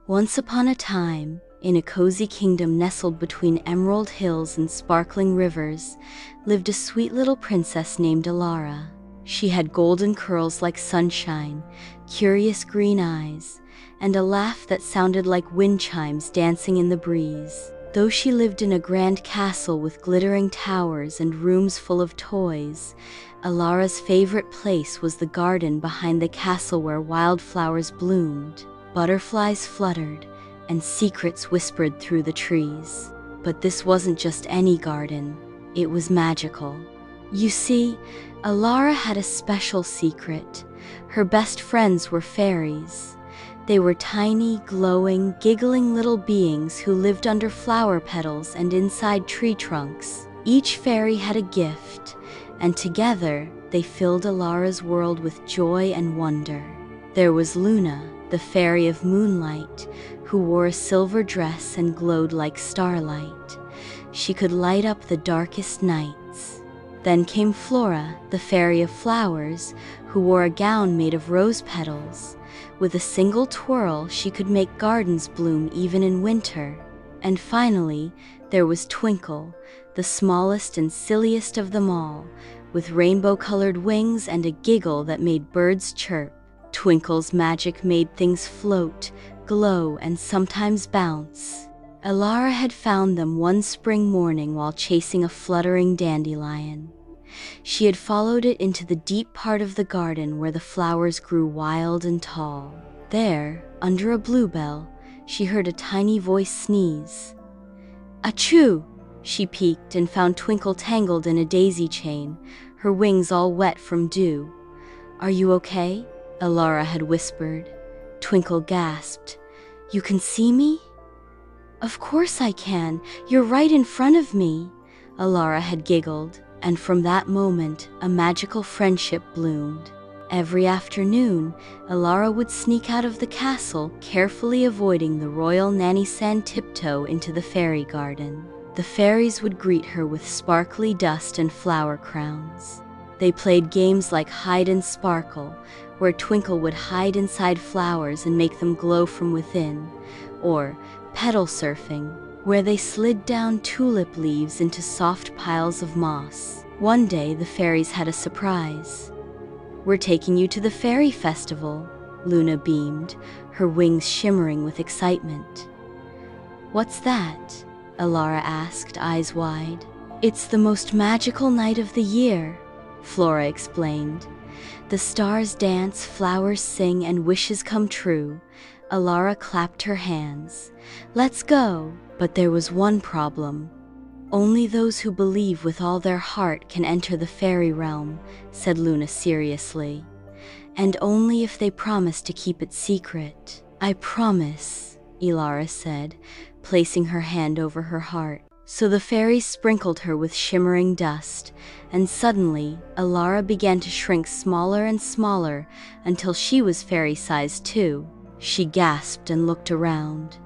Once upon a time, in a cozy kingdom nestled between emerald hills and sparkling rivers, lived a sweet little princess named Elara. She had golden curls like sunshine, curious green eyes, and a laugh that sounded like wind chimes dancing in the breeze. Though she lived in a grand castle with glittering towers and rooms full of toys, Elara's favorite place was the garden behind the castle where wildflowers bloomed, butterflies fluttered, and secrets whispered through the trees. But this wasn't just any garden, it was magical. You see, Elara had a special secret. Her best friends were fairies. They were tiny, glowing, giggling little beings who lived under flower petals and inside tree trunks. Each fairy had a gift, and together they filled Elara's world with joy and wonder. There was Luna, the fairy of moonlight, who wore a silver dress and glowed like starlight. She could light up the darkest nights. Then came Flora, the fairy of flowers, who wore a gown made of rose petals. With a single twirl, she could make gardens bloom even in winter. And finally, there was Twinkle, the smallest and silliest of them all, with rainbow-colored wings and a giggle that made birds chirp. Twinkle's magic made things float, glow, and sometimes bounce. Elara had found them one spring morning while chasing a fluttering dandelion. She had followed it into the deep part of the garden where the flowers grew wild and tall. There, under a bluebell, she heard a tiny voice sneeze. Achoo! She peeked and found Twinkle tangled in a daisy chain, her wings all wet from dew. Are you okay? Elara had whispered. Twinkle gasped. You can see me? Of course I can. You're right in front of me. Elara had giggled, and from that moment, a magical friendship bloomed. Every afternoon, Elara would sneak out of the castle, carefully avoiding the royal nanny sand tiptoe into the fairy garden. The fairies would greet her with sparkly dust and flower crowns. They played games like hide and sparkle, where Twinkle would hide inside flowers and make them glow from within, or petal surfing, where they slid down tulip leaves into soft piles of moss. One day, the fairies had a surprise. We're taking you to the fairy festival, Luna beamed, her wings shimmering with excitement. What's that? Elara asked, eyes wide. It's the most magical night of the year, Flora explained. The stars dance, flowers sing, and wishes come true. Elara clapped her hands. Let's go! But there was one problem. Only those who believe with all their heart can enter the fairy realm, said Luna seriously. And only if they promise to keep it secret. I promise, Elara said, placing her hand over her heart. So the fairies sprinkled her with shimmering dust, and suddenly, Elara began to shrink smaller and smaller until she was fairy-sized too. She gasped and looked around.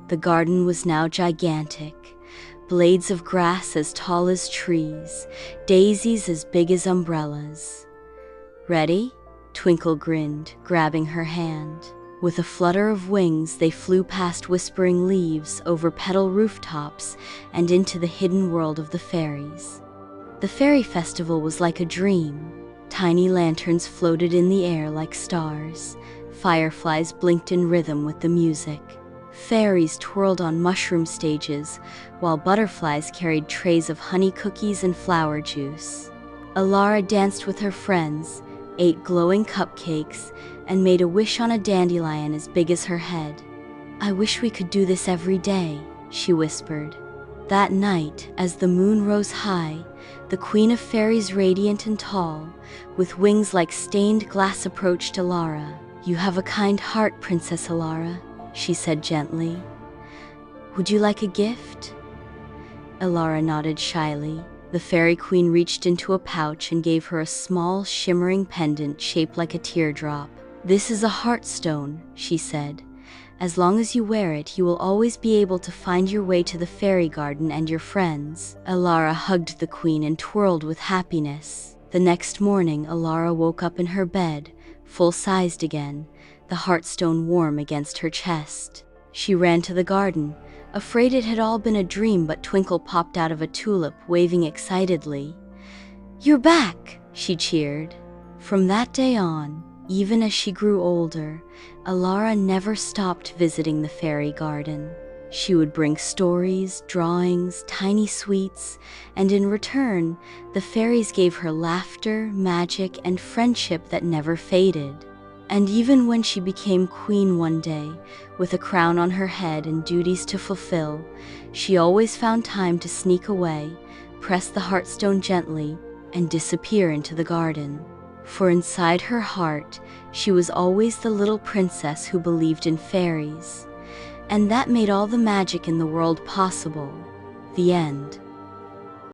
The garden was now gigantic. Blades of grass as tall as trees, daisies as big as umbrellas. Ready? Twinkle grinned, grabbing her hand. With a flutter of wings, they flew past whispering leaves, over petal rooftops, and into the hidden world of the fairies. The fairy festival was like a dream. Tiny lanterns floated in the air like stars. Fireflies blinked in rhythm with the music. Fairies twirled on mushroom stages, while butterflies carried trays of honey cookies and flower juice. Elara danced with her friends, ate glowing cupcakes, and made a wish on a dandelion as big as her head. I wish we could do this every day, she whispered. That night, as the moon rose high, the Queen of Fairies, radiant and tall, with wings like stained glass, approached Elara. You have a kind heart, Princess Elara, she said gently. Would you like a gift? Elara nodded shyly. The fairy queen reached into a pouch and gave her a small, shimmering pendant shaped like a teardrop. This is a heartstone, she said. As long as you wear it, you will always be able to find your way to the fairy garden and your friends. Elara hugged the queen and twirled with happiness. The next morning, Elara woke up in her bed, full-sized again, the heartstone warm against her chest. She ran to the garden, afraid it had all been a dream, but Twinkle popped out of a tulip, waving excitedly. "You're back!" she cheered. From that day on, even as she grew older, Elara never stopped visiting the fairy garden. She would bring stories, drawings, tiny sweets, and in return, the fairies gave her laughter, magic, and friendship that never faded. And even when she became queen one day, with a crown on her head and duties to fulfill, she always found time to sneak away, press the heartstone gently, and disappear into the garden. For inside her heart, she was always the little princess who believed in fairies. And that made all the magic in the world possible. The end.